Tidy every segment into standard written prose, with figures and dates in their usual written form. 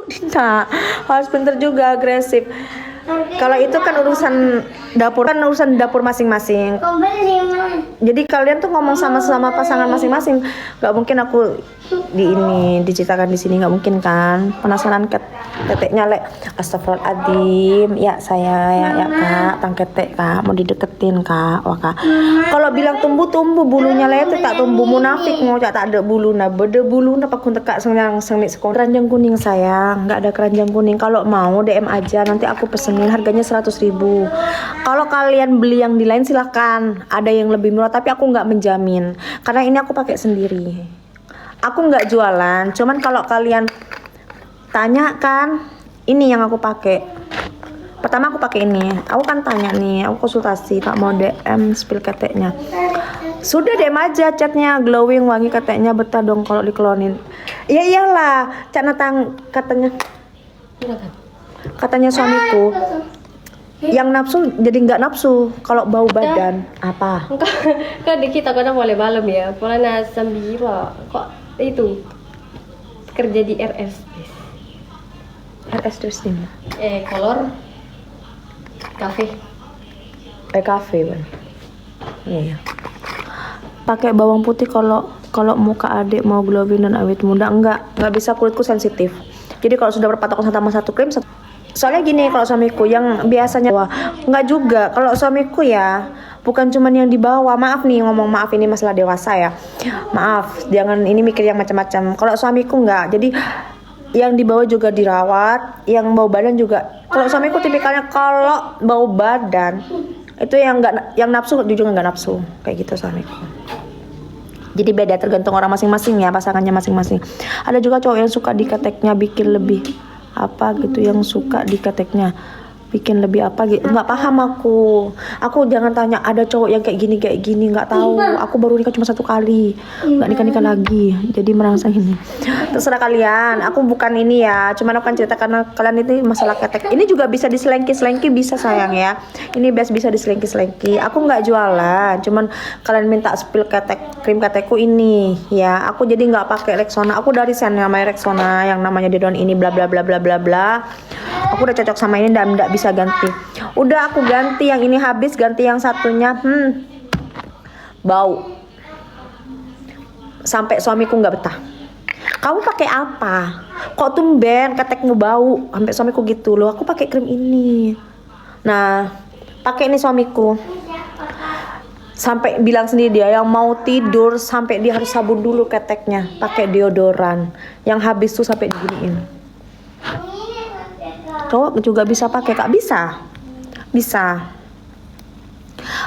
Tidak, harus pinter juga, agresif. Kalau itu kan urusan dapur masing-masing. Jadi kalian tuh ngomong sama pasangan masing-masing. Gak mungkin aku diceritakan di sini, nggak mungkin kan? Penasaran keteknya lek. Astagfirullahaladzim. Ya saya ya kak, tang ketek kak, mau dideketin kak, wah kak. Kalau bilang tumbuh bulunya lek itu tak tumbuh munafik mau tak ada bulu na bede bulu na pakun tekak sengang sengit sekon keranjang kuning sayang, nggak ada keranjang kuning. Kalau mau DM aja nanti aku pesenin, harganya 100.000. Kalau kalian beli yang di lain silahkan, ada yang lebih murah tapi aku nggak menjamin karena ini aku pakai sendiri. Aku nggak jualan, cuman kalau kalian tanya kan, ini yang aku pakai. Pertama aku pakai ini, aku kan tanya nih, aku konsultasi, tak mau DM spill keteknya. Sudah DM aja chatnya, glowing wangi keteknya betah dong kalau diklonin. Ya iyalah, Cak Natang katanya suamiku. Yang nafsu jadi nggak nafsu kalau bau badan. Apa? Kan di kita kadang boleh malam ya, boleh nasambi pak. Kok itu kerja di RS terus ini. Kolor kafe. Kafe kan. Iya. Pakai bawang putih kalau muka adik mau glowing dan awet muda, nggak bisa, kulitku sensitif. Jadi kalau sudah berpatokan sama satu krim, soalnya gini, kalau suamiku yang biasanya nggak juga, kalau suamiku ya bukan cuman yang di bawah. Maaf nih ngomong maaf, ini masalah dewasa ya, maaf, jangan ini mikir yang macam-macam. Kalau suamiku nggak, jadi yang di bawah juga dirawat, yang bau badan juga. Kalau suamiku tipikalnya kalau bau badan itu yang nafsu juga nggak nafsu, kayak gitu suamiku. Jadi beda, tergantung orang masing-masing ya, pasangannya masing-masing. Ada juga cowok yang suka di keteknya bikin lebih apa gitu, yang suka di keteknya bikin lebih apa gitu, nggak paham aku jangan tanya ada cowok yang kayak gini nggak tahu. Aku baru nikah cuma 1 kali, nggak nikah lagi, jadi merangsang ini. Terserah kalian, aku bukan ini ya, cuman aku kan cerita karena kalian itu masalah ketek. Ini juga bisa diselengki bisa sayang ya, ini bisa diselengki. Aku nggak jualan, cuman kalian minta spill krim ketekku ini ya, aku jadi nggak pakai Rexona. Aku dari sana namanya Rexona, yang namanya Dedon ini bla bla bla bla bla bla. Aku udah cocok sama ini dan nggak bisa ganti. Udah aku ganti yang ini, habis ganti yang satunya. Bau. Sampai suamiku nggak betah. Kamu pakai apa? Kok tumben ketekmu bau? Sampai suamiku gitu loh. Aku pakai krim ini. Nah, pakai ini suamiku. Sampai bilang sendiri dia yang mau tidur sampai dia harus sabun dulu keteknya, pakai deodoran. Yang habis tuh sampai diginiin. Cowok juga bisa pakai kak, bisa.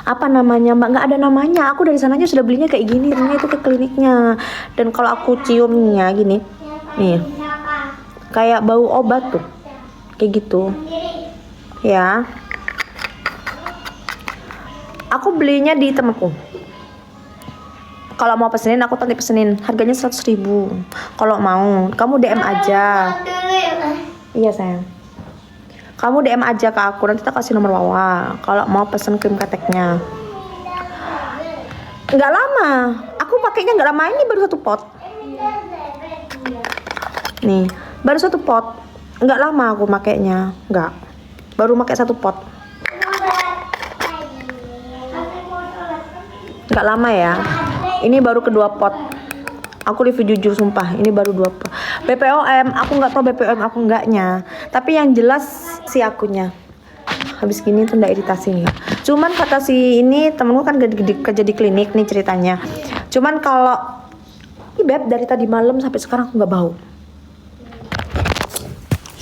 Apa namanya mbak? Nggak ada namanya. Aku dari sananya sudah belinya kayak gini, itu ke kliniknya. Dan kalau aku ciumnya gini, nih, kayak bau obat tuh, kayak gitu, ya. Aku belinya di temanku. Kalau mau pesenin aku nanti pesenin, harganya 100.000. Kalau mau, kamu DM aja. Iya sayang. Kamu DM aja ke aku, nanti tak kasih nomor Wawa kalau mau pesen krim keteknya. Nggak lama, aku pakainya nggak lama, ini baru 1 pot. Nih, baru 1 pot. Nggak lama aku pakainya, baru pakai 1 pot. Nggak lama ya. Ini baru kedua pot. Aku review jujur sumpah, ini baru 2 pot. BPOM, aku nggak tahu BPOM aku enggaknya. Tapi yang jelas si akunya. Habis gini tuh nggak iritasi nih. Cuman kata si ini temenku kan kerja di klinik nih ceritanya. Cuman kalau beb dari tadi malam sampai sekarang aku nggak bau.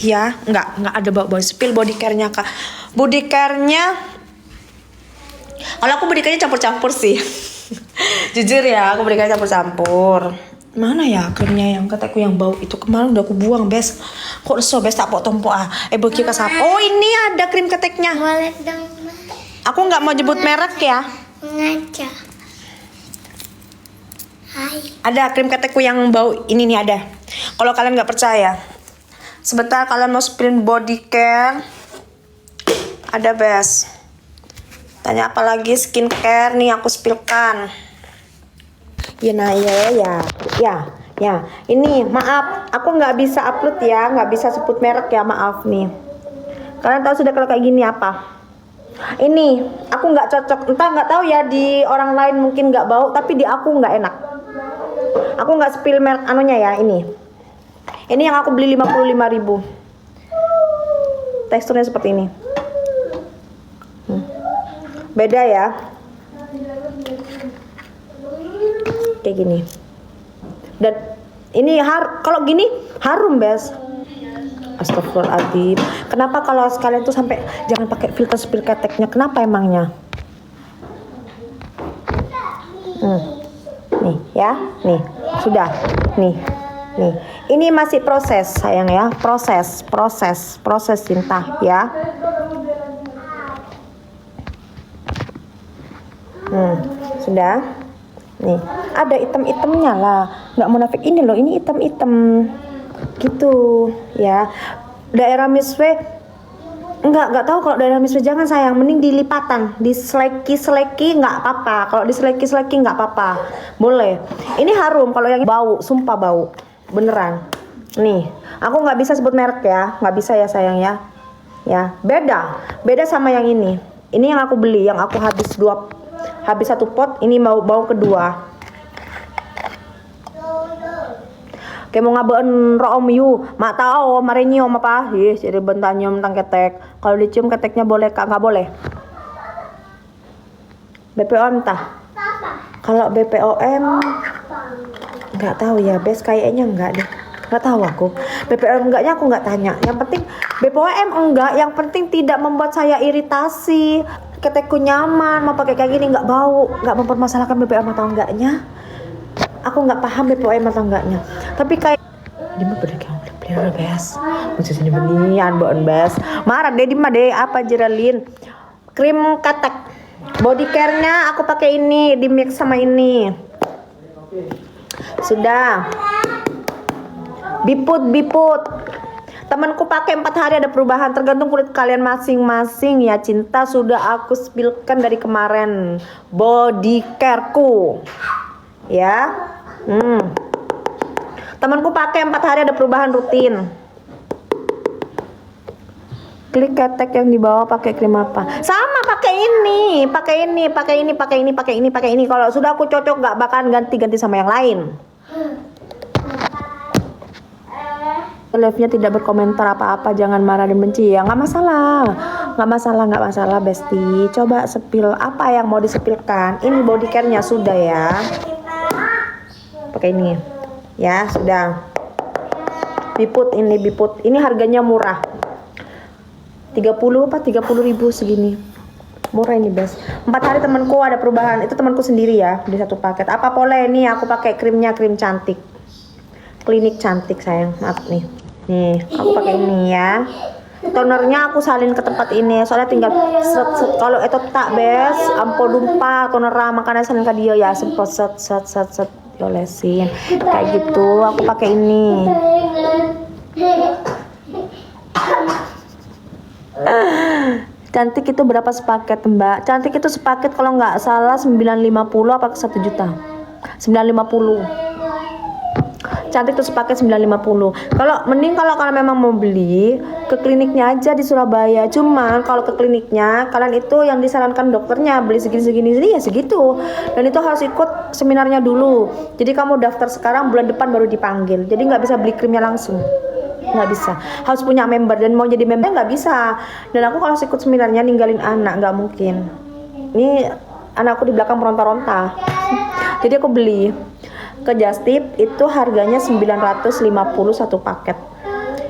Ya, nggak ada bau spill body care-nya kak. Body care-nya, kalau aku body care-nya campur-campur sih. Jujur ya, aku body care campur-campur. Mana ya krimnya yang ketekku yang bau itu, kemarin udah aku buang bes. Kok so bes tak tompo bagi ke sapa. Oh ini ada krim keteknya. Boleh dong. Aku nggak mau jemput merek ya. Ngaca. Hai. Ada krim ketekku yang bau ini nih ada. Kalau kalian nggak percaya, sebentar kalian mau sprint body care. Ada bes. Tanya apa lagi skincare nih aku spillkan. Ya nah ya Ya, ini maaf, aku nggak bisa upload ya, nggak bisa sebut merek ya, maaf nih. Kalian tahu sudah kalau kayak gini apa? Ini aku nggak cocok, entah nggak tahu ya di orang lain mungkin nggak bau, tapi di aku nggak enak. Aku nggak spill merek anunya ya ini. Ini yang aku beli 55.000. Teksturnya seperti ini. Beda ya. Kayak gini. Dan ini kalau gini harum, Bes. Astagfirullahaladzim. Kenapa kalau sekalian tuh sampai jangan pakai filter spill keteknya? Kenapa emangnya? Nih ya, nih sudah, nih. Ini masih proses sayang ya, proses cinta ya. Sudah. Nih, ada item-itemnya lah. Nggak munafik ini loh, ini item-item gitu ya. Daerah miswe nggak tahu kalau daerah miswe, jangan sayang, mending dilipatan, diseleki nggak apa-apa. Kalau diseleki nggak apa-apa, boleh. Ini harum, kalau yang bau, sumpah bau, beneran. Nih, aku nggak bisa sebut merek ya, nggak bisa ya sayang ya. Ya, beda sama yang ini. Ini yang aku beli, yang aku habis satu pot, ini bau kedua. Kayak mau ngabeun room yu, mak tau mari nyium apa? Jadi bentar nyium tentang ketek. Kalau dicium keteknya boleh kak, nggak boleh. BPOM entah. Kalau BPOM nggak tahu ya, Bes, kayaknya enggak deh. Nggak tahu aku. BPOM enggaknya aku nggak tanya. Yang penting BPOM enggak, yang penting tidak membuat saya iritasi. Ketekku nyaman, mau pakai kayak gini nggak bau, nggak mempermasalahkan BPOM atau enggaknya. Aku nggak paham BPOM atau enggaknya. Tapi kayak di mah pada kayak pelihara, Bes. Macam sini benian boon, Bes. Marah deh di mah deh apa jeralin. Krim ketek. Body care-nya aku pakai ini, di mix sama ini. Sudah. Biput. Temanku pakai 4 hari ada perubahan, tergantung kulit kalian masing-masing ya. Cinta sudah aku spillkan dari kemarin. Body care-ku. Ya. Temanku pakai 4 hari ada perubahan rutin. Klik ketek yang di bawah pakai krim apa? Sama, pakai ini. Kalau sudah aku cocok nggak bakalan ganti sama yang lain. Live-nya tidak berkomentar apa-apa, jangan marah dan benci ya. Nggak masalah Besti. Coba sepil apa yang mau disepilkan. Ini body care-nya sudah ya. Pakai ini ya, sudah. Biput. Ini harganya murah. 30.000 segini. Murah ini, Bes. 4 hari temanku ada perubahan. Itu temanku sendiri ya, di satu paket. Apa boleh nih aku pakai krimnya, krim cantik. Klinik cantik sayang, maaf nih. Nih, aku pakai ini ya. Tonernya aku salin ke tempat ini, soalnya tinggal set. Kalau itu tak, Bes, ampo dumpa tonera makanya salin ke dia ya, semprot set olesin. Kayak gitu, aku pakai ini. Cantik itu berapa sepaket, Mbak? Cantik itu sepaket kalau nggak salah 950 apa 1 juta? 950. Cantik itu sepaket 950. Kalau kalian memang mau beli ke kliniknya aja di Surabaya. Cuman kalau ke kliniknya kalian itu yang disarankan dokternya beli segini ya segitu. Dan itu harus ikut seminarnya dulu. Jadi kamu daftar sekarang, bulan depan baru dipanggil. Jadi nggak bisa beli krimnya langsung. Nggak bisa, harus punya member, dan mau jadi member nggak bisa. Dan aku kalau ikut seminarnya ninggalin anak nggak mungkin. Ini anakku di belakang meronta-ronta. Jadi aku beli ke Just Tip, itu harganya 950 satu paket.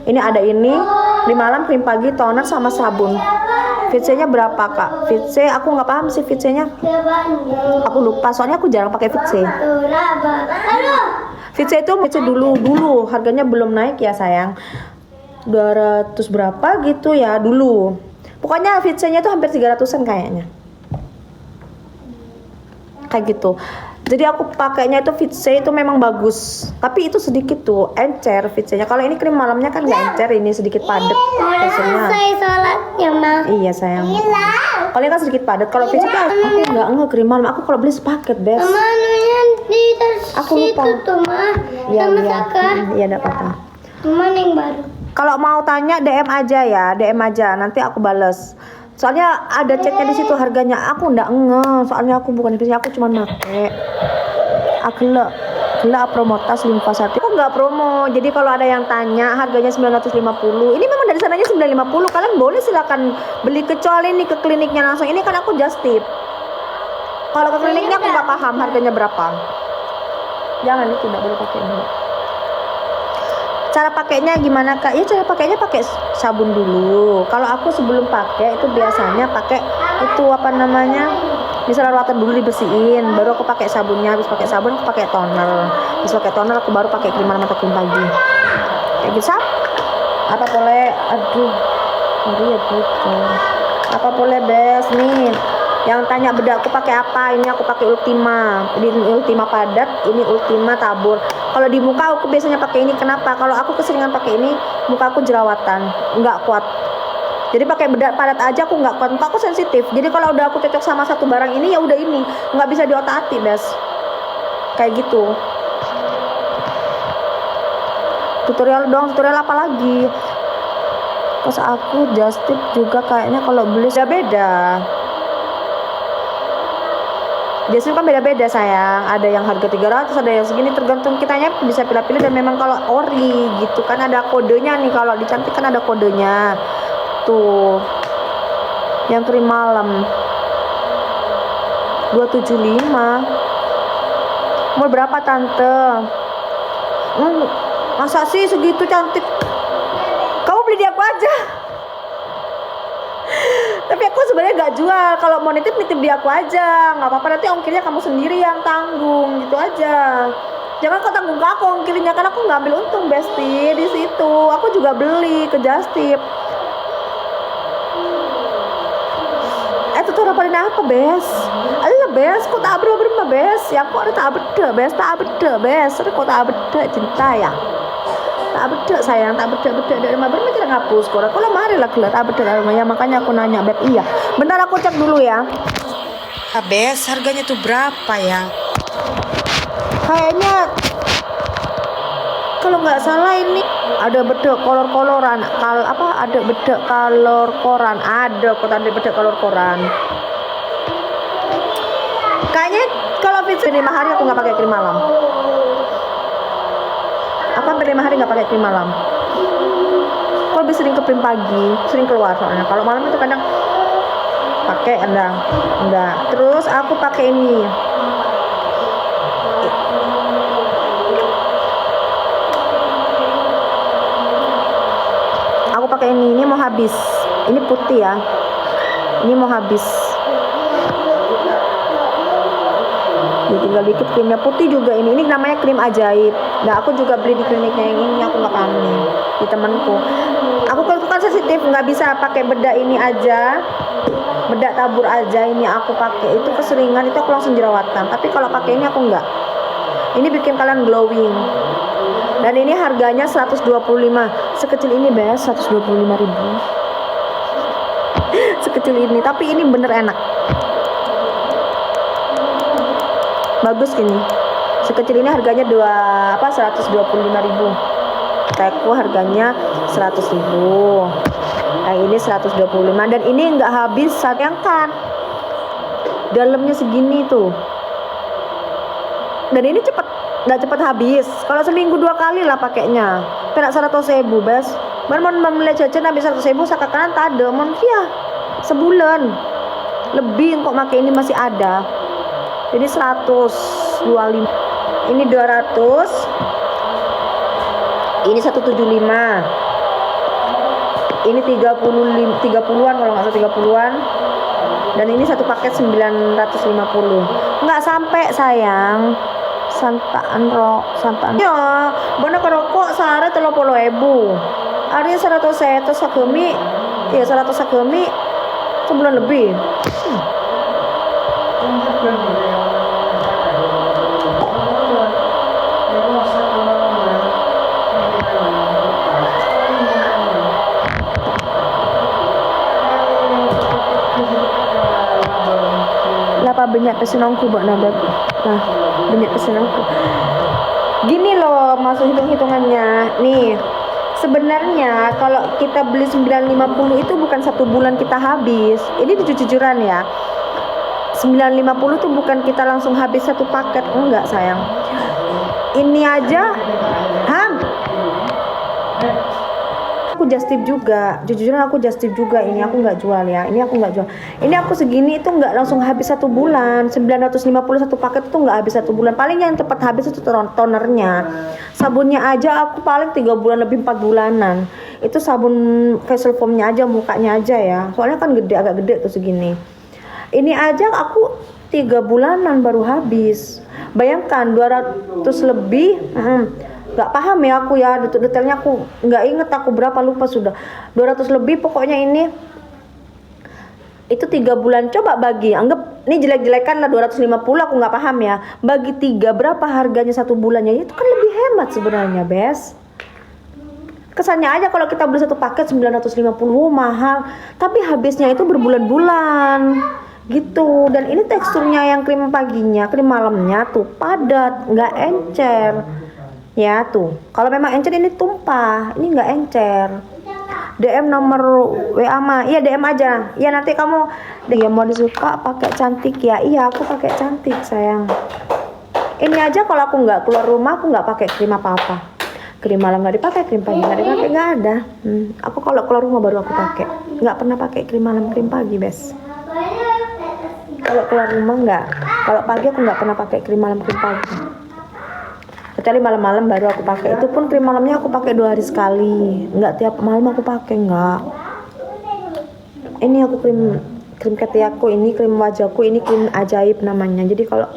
Ini ada ini, krim malam, krim pagi, toner sama sabun. VC-nya berapa, Kak? VC aku nggak paham sih VC-nya. Aku lupa, soalnya aku jarang pakai VC. VC itu dulu harganya belum naik ya sayang, 200 berapa gitu ya dulu. Pokoknya VC-nya itu hampir 300-an kayaknya, kayak gitu. Jadi aku pakainya itu VC itu memang bagus, tapi itu sedikit tuh encer VC-nya. Kalau ini krim malamnya kan nggak encer, ini sedikit padat VC-nya. Iya sayang. Kalau ini kan sedikit padat. Kalau VC itu aku nggak krim malam, aku kalau beli sepaket, Bes. Di tas Aku lupa. situ tuh mah. Iya, Sama iya. Saka. Iya, enggak apa-apa. Mana yang baru? Kalau mau tanya DM aja ya, DM aja. Nanti aku bales. Soalnya ada chatnya di situ harganya. Aku ndak soalnya aku bukan spesial, aku cuma make. Aku gela promo tas Limfasati. Aku nggak promo. Jadi kalau ada yang tanya harganya 950. Ini memang dari sananya 950. Kalian boleh silakan beli, kecuali nih ke kliniknya langsung. Ini kan aku just tip. Kalau ke kliniknya aku nggak paham harganya berapa. Jangan, itu tidak boleh pakai ini. Cara pakainya gimana Kak? Ya cara pakainya pakai sabun dulu. Kalau aku sebelum pakai itu biasanya pakai itu apa namanya? Misalnya water dulu dibersihin, baru aku pakai sabunnya. Habis pakai sabun aku pakai toner. Habis pakai toner aku baru pakai krim malam atau krim pagi. Kayak gitu. Apa boleh? Aduh, ngeri ya gitu. Apa boleh bes nih? Yang tanya bedakku pakai apa? Ini aku pakai Ultima. Ini Ultima padat, ini Ultima tabur. Kalau di muka aku biasanya pakai ini. Kenapa? Kalau aku keseringan pakai ini, muka aku jerawatan, nggak kuat. Jadi pakai bedak padat aja aku nggak kuat. Muka aku sensitif. Jadi kalau udah aku cocok sama satu barang ini, ya udah ini, nggak bisa diotak-atik, bes. Kayak gitu. Tutorial dong, tutorial apa lagi? Terus aku just tip juga kayaknya kalau beli beda. Biasanya kan beda-beda sayang. Ada yang harga 300, ada yang segini, tergantung kitanya bisa pilih-pilih. Dan memang kalau ori gitu kan ada kodenya nih. Kalau dicantik kan ada kodenya. Tuh. Yang krim malam 275. Mau berapa tante? Masa sih segitu cantik? Kamu beli di aku aja. Tapi aku sebenarnya nggak jual. Kalau mau nitip di aku aja, nggak apa-apa. Nanti ongkirnya kamu sendiri yang tanggung, gitu aja. Jangan kau tanggung ke aku ongkirnya, kan aku nggak ambil untung Besti di situ. Aku juga beli ke Justip. Tutorial paling apa bes? Alah bes, kok tak berapa bes? Ya kok ada tak beda bes, tak beda bes. Ada kok tak beda cinta ya. Tak beda sayang, tak beda dari rumah bermacam ngapus korang. Kalau mari lah kelar tak beda dari rumah ya, makanya aku nanya beb. Iya, bentar aku cek dulu ya. Bes, harganya tuh berapa ya? Kayaknya kalau nggak salah ini ada bedek kolor-koloran. Ada bedek kolor koran. Ada kok tadi bedek kolor koran. Kayaknya kalau fit 5 hari aku nggak pakai krim malam. Aku hampir 5 hari nggak pakai krim malam. Aku lebih sering ke krim pagi, sering keluar soalnya. Kalau malam itu kadang pakai enggak. Terus aku pakai ini. Aku pakai ini mau habis. Ini putih ya. Ini mau habis. Ya, tinggal dikit krimnya putih juga ini namanya krim ajaib. Nah aku juga beli di kliniknya yang ini, aku nggak paham nih di temanku. Aku kan sensitif, nggak bisa pakai bedak ini aja, bedak tabur aja ini aku pakai. Itu keseringan itu aku langsung jerawatan. Tapi kalau pakai ini aku nggak. Ini bikin kalian glowing. Dan ini harganya 125. Sekecil ini bes, 125.000. Sekecil ini, tapi ini bener enak. Bagus ini. Sekecil ini harganya 125.000. Teku harganya 100.000. Nah ini 125 dan ini nggak habis sayang kan. Dalamnya segini tuh. Dan ini nggak cepet habis. Kalau seminggu 2 kali lah pakainya. Kena 100.000 bes. Mau melihat jajan habis 100.000 sekarang tak ada. Mon via sebulan lebih kok pakai ini masih ada. Jadi 125. Ini 200. Ini 175. Ini 30-an kalau nggak salah 30-an. Dan ini satu paket 950. Nggak sampai sayang. Santaan. Ya, bener kerokok sehari 30.000. Artinya 100 sakemi. Ya 100 sakemi sebulan lebih. Lapa banyak pesenongku buat nabek. Nah, demi pesananku. Gini loh, masuk hitung-hitungannya. Nih, sebenarnya kalau kita beli 950 itu bukan 1 bulan kita habis. Ini jujur-jujuran ya. 950 itu bukan kita langsung habis 1 paket, enggak sayang. Ini aja, aku just tip juga, jujur aku just tip juga. Ini aku nggak jual ya, ini aku nggak jual. Ini aku segini itu nggak langsung habis 1 bulan. 950 1 paket itu nggak habis 1 bulan. Paling yang cepat habis itu tonernya. Sabunnya aja aku paling 3 bulan lebih 4 bulanan. Itu sabun facial foamnya aja, mukanya aja ya. Soalnya kan gede, agak gede tuh segini. Ini aja aku 3 bulanan baru habis. Bayangkan 200 lebih. Nggak paham ya aku ya, detailnya aku nggak inget, aku berapa lupa sudah. 200 lebih pokoknya ini. Itu 3 bulan, coba bagi, anggap ini jelek-jelekan lah 250, aku nggak paham ya. Bagi 3 berapa harganya 1 bulannya, itu kan lebih hemat sebenarnya, Bes. Kesannya aja kalau kita beli 1 paket 950 mahal, tapi habisnya itu berbulan-bulan gitu. Dan ini teksturnya yang krim paginya, krim malamnya tuh padat, nggak encer ya tuh. Kalau memang encer ini tumpah, ini nggak encer. DM nomor WA mah, iya DM aja. Iya nanti kamu dia mau disuka pakai cantik ya. Iya aku pakai cantik sayang. Ini aja kalau aku nggak keluar rumah aku nggak pakai krim apa-apa. Krim malam nggak dipakai, krim pagi nggak dipakai, nggak ada. Aku kalau keluar rumah baru aku pakai. Nggak pernah pakai krim malam, krim pagi, Bes. Kalau keluar rumah nggak. Kalau pagi aku nggak pernah pakai krim malam, krim pagi. Kecuali malam-malam baru aku pakai. Itu pun krim malamnya aku pakai 2 hari sekali. Nggak tiap malam aku pakai, nggak. Ini aku krim krim keti aku, ini krim wajahku, ini krim ajaib namanya. Jadi kalau